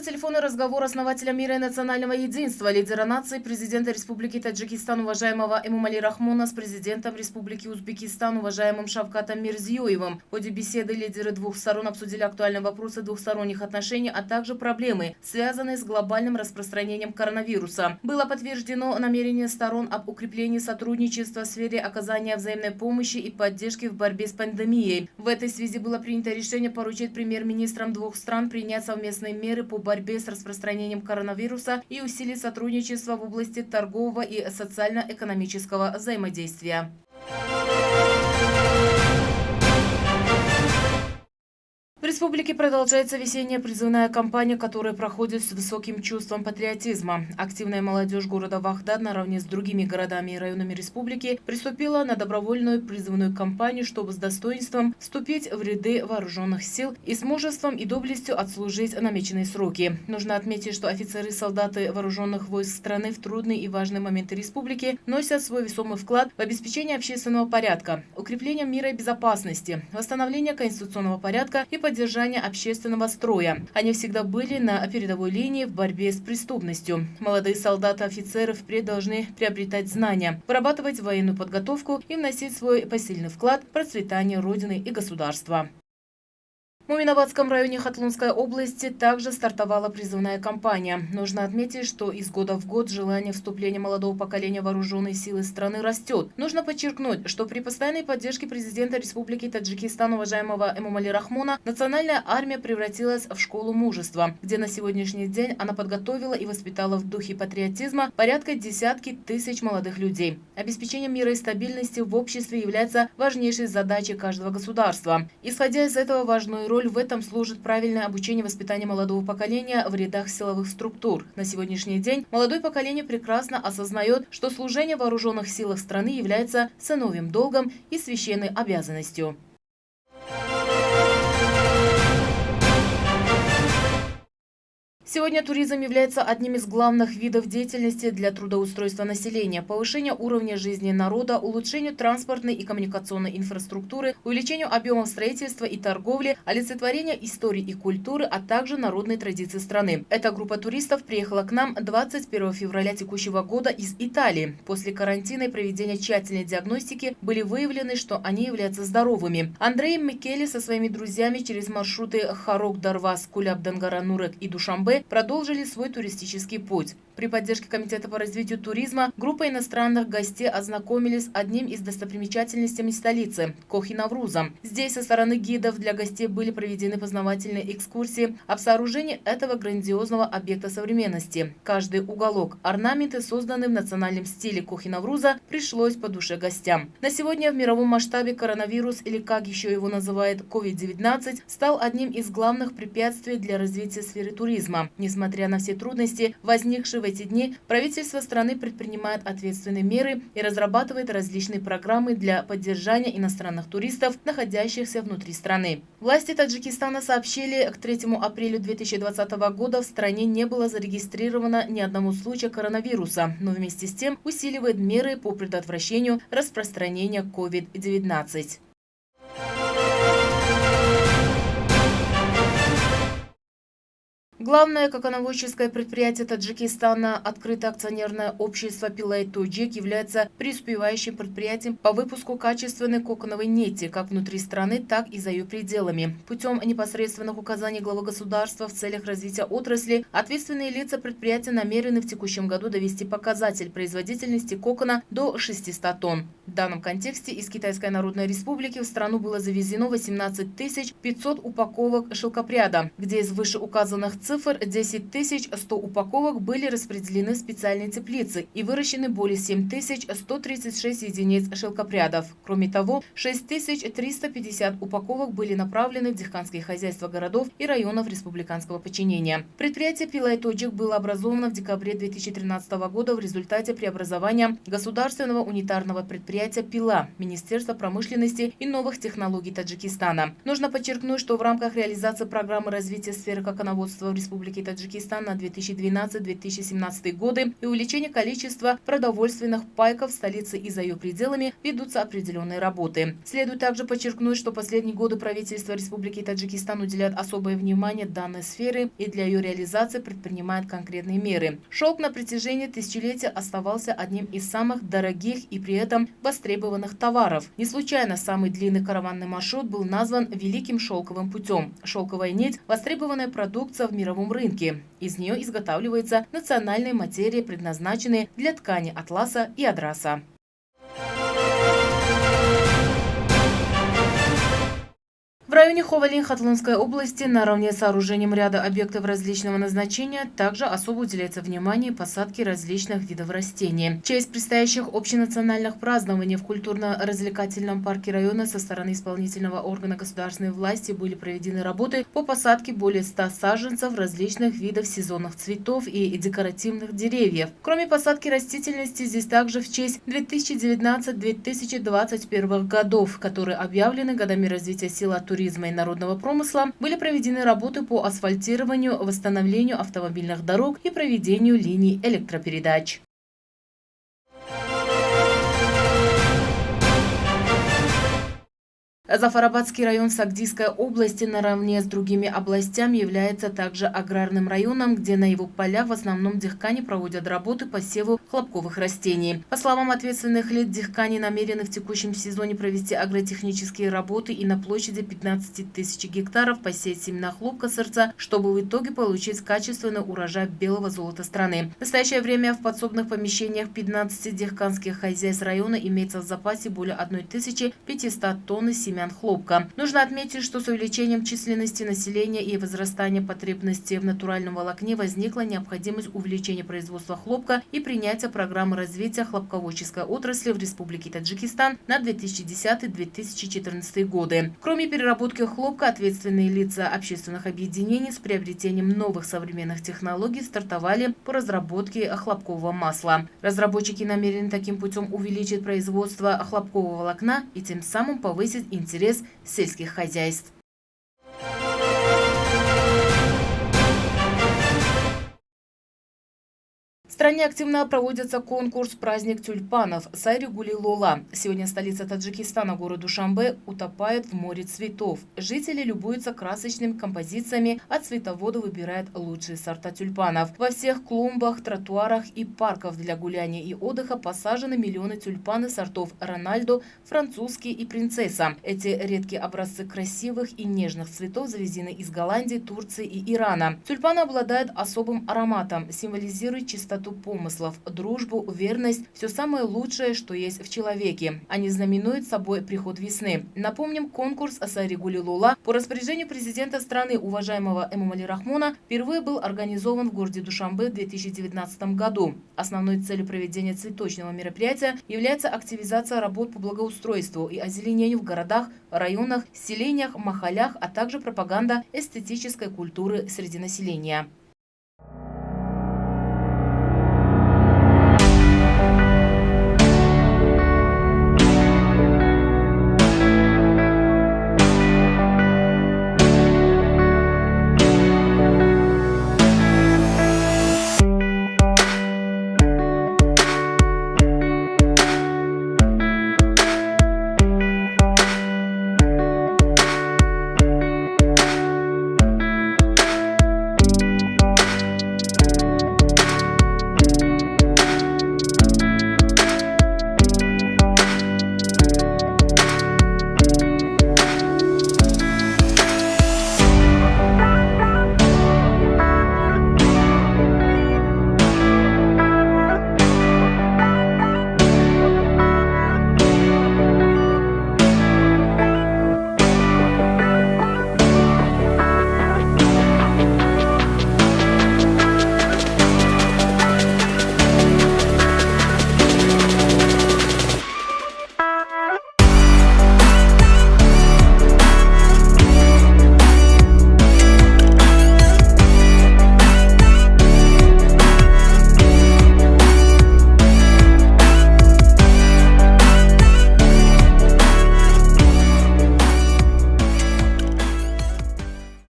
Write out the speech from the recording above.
телефонный разговор основателя мира и национального единства, лидера нации, президента Республики Таджикистан, уважаемого Эмомали Рахмона, с президентом Республики Узбекистан, уважаемым Шавкатом Мирзиёевым. В ходе беседы лидеры двух сторон обсудили актуальные вопросы двухсторонних отношений, а также проблемы, связанные с глобальным распространением коронавируса. Было подтверждено намерение сторон об укреплении сотрудничества в сфере оказания взаимной помощи и поддержки в борьбе с пандемией. В этой связи было принято решение поручить премьер-министрам двух стран принять совместные меры по борьбе с распространением коронавируса и усилить сотрудничество в области торгового и социально-экономического взаимодействия. В республике продолжается весенняя призывная кампания, которая проходит с высоким чувством патриотизма. Активная молодежь города Вахдат наравне с другими городами и районами республики приступила на добровольную призывную кампанию, чтобы с достоинством вступить в ряды вооруженных сил и с мужеством и доблестью отслужить намеченные сроки. Нужно отметить, что офицеры и солдаты вооруженных войск страны в трудные и важные моменты республики носят свой весомый вклад в обеспечение общественного порядка, укрепление мира и безопасности, восстановление конституционного порядка и поддержание общественного строя. Они всегда были на передовой линии в борьбе с преступностью. Молодые солдаты и офицеры впредь должны приобретать знания, вырабатывать военную подготовку и вносить свой посильный вклад в процветание Родины и государства. В Муминоватском районе Хатлунской области также стартовала призывная кампания. Нужно отметить, что из года в год желание вступления молодого поколения в вооруженные силы страны растет. Нужно подчеркнуть, что при постоянной поддержке президента Республики Таджикистан, уважаемого Эмомали Рахмона, национальная армия превратилась в школу мужества, где на сегодняшний день она подготовила и воспитала в духе патриотизма порядка десятки тысяч молодых людей. Обеспечение мира и стабильности в обществе является важнейшей задачей каждого государства. Исходя из этого, важную роль в этом служит правильное обучение и воспитание молодого поколения в рядах силовых структур. На сегодняшний день молодое поколение прекрасно осознает, что служение в вооруженных силах страны является сыновьим долгом и священной обязанностью. Сегодня туризм является одним из главных видов деятельности для трудоустройства населения, повышения уровня жизни народа, улучшению транспортной и коммуникационной инфраструктуры, увеличению объемов строительства и торговли, олицетворения истории и культуры, а также народной традиции страны. Эта группа туристов приехала к нам 21 февраля текущего года из Италии. После карантина и проведения тщательной диагностики были выявлены, что они являются здоровыми. Андрей Микеле со своими друзьями через маршруты Харок-Дарвас, Куляб-Дангаранурек и Душамбе продолжили свой туристический путь. При поддержке Комитета по развитию туризма группа иностранных гостей ознакомились с одним из достопримечательностей столицы – Кохи-Наврузом. Здесь со стороны гидов для гостей были проведены познавательные экскурсии об сооружении этого грандиозного объекта современности. Каждый уголок, орнаменты, созданные в национальном стиле Кохи-Навруза, пришлось по душе гостям. На сегодня в мировом масштабе коронавирус, или как еще его называют COVID-19, стал одним из главных препятствий для развития сферы туризма. Несмотря на все трудности, возникшие в эти дни, правительство страны предпринимает ответственные меры и разрабатывает различные программы для поддержания иностранных туристов, находящихся внутри страны. Власти Таджикистана сообщили, к 3 апреля 2020 года в стране не было зарегистрировано ни одного случая коронавируса, но вместе с тем усиливает меры по предотвращению распространения COVID-19. Главное коконоводческое предприятие Таджикистана, открытое акционерное общество «Пилай-Тоджик», является преуспевающим предприятием по выпуску качественной коконовой нити как внутри страны, так и за ее пределами. Путем непосредственных указаний главы государства в целях развития отрасли, ответственные лица предприятия намерены в текущем году довести показатель производительности кокона до 600 тонн. В данном контексте из Китайской Народной Республики в страну было завезено 18 500 упаковок шелкопряда, где из вышеуказанных цифр 10 100 упаковок были распределены в специальные теплицы и выращены более 7136 единиц шелкопрядов. Кроме того, 6350 упаковок были направлены в диханские хозяйства городов и районов республиканского подчинения. Предприятие «Пилай-Тоджик» было образовано в декабре 2013 года в результате преобразования государственного унитарного предприятия «Пила» Министерства промышленности и новых технологий Таджикистана. Нужно подчеркнуть, что в рамках реализации программы развития сферы коконоводства в Республики Таджикистан на 2012-2017 годы и увеличение количества продовольственных пайков в столице и за ее пределами ведутся определенные работы. Следует также подчеркнуть, что последние годы правительство Республики Таджикистан уделяет особое внимание данной сфере и для ее реализации предпринимает конкретные меры. Шелк на протяжении тысячелетия оставался одним из самых дорогих и при этом востребованных товаров. Не случайно самый длинный караванный маршрут был назван Великим шелковым путем. Шелковая нить – востребованная продукция в мировом рынке. Из нее изготавливаются национальные материи, предназначенные для ткани атласа и адраса. В районе Ховалин Хатлонской области наравне с сооружением ряда объектов различного назначения также особо уделяется внимание посадке различных видов растений. В честь предстоящих общенациональных празднований в культурно-развлекательном парке района со стороны исполнительного органа государственной власти были проведены работы по посадке более 100 саженцев различных видов сезонных цветов и декоративных деревьев. Кроме посадки растительности, здесь также в честь 2019-2021 годов, которые объявлены годами развития села туризма и народного промысла, были проведены работы по асфальтированию, восстановлению автомобильных дорог и проведению линий электропередач. Зафарабадский район Сагдийской области наравне с другими областями является также аграрным районом, где на его полях в основном дихкани проводят работы по севу хлопковых растений. По словам ответственных лиц, дихкани намерены в текущем сезоне провести агротехнические работы и на площади 15 тысяч гектаров посеять семена хлопка сырца, чтобы в итоге получить качественный урожай белого золота страны. В настоящее время в подсобных помещениях 15 дихканских хозяйств района имеется в запасе более 1500 тонн семян хлопка. Нужно отметить, что с увеличением численности населения и возрастания потребностей в натуральном волокне возникла необходимость увеличения производства хлопка и принятия программы развития хлопководческой отрасли в Республике Таджикистан на 2010-2014 годы. Кроме переработки хлопка, ответственные лица общественных объединений с приобретением новых современных технологий стартовали по разработке хлопкового масла. Разработчики намерены таким путем увеличить производство хлопкового волокна и тем самым повысить интерес сельских хозяйств. В стране активно проводится конкурс «Праздник тюльпанов» Сайри-Гули Лола. Сегодня столица Таджикистана, город Душанбе, утопает в море цветов. Жители любуются красочными композициями, а цветоводы выбирают лучшие сорта тюльпанов. Во всех клумбах, тротуарах и парках для гуляния и отдыха посажены миллионы тюльпанов сортов Рональдо, французский и принцесса. Эти редкие образцы красивых и нежных цветов завезены из Голландии, Турции и Ирана. Тюльпаны обладают особым ароматом, символизируют чистоту помыслов, дружбу, верность, все самое лучшее, что есть в человеке. Они знаменуют собой приход весны. Напомним, конкурс Сайри-Гули Лола по распоряжению президента страны, уважаемого Эмомали Рахмона, впервые был организован в городе Душанбе в 2019 году. Основной целью проведения цветочного мероприятия является активизация работ по благоустройству и озеленению в городах, районах, селениях, махалях, а также пропаганда эстетической культуры среди населения.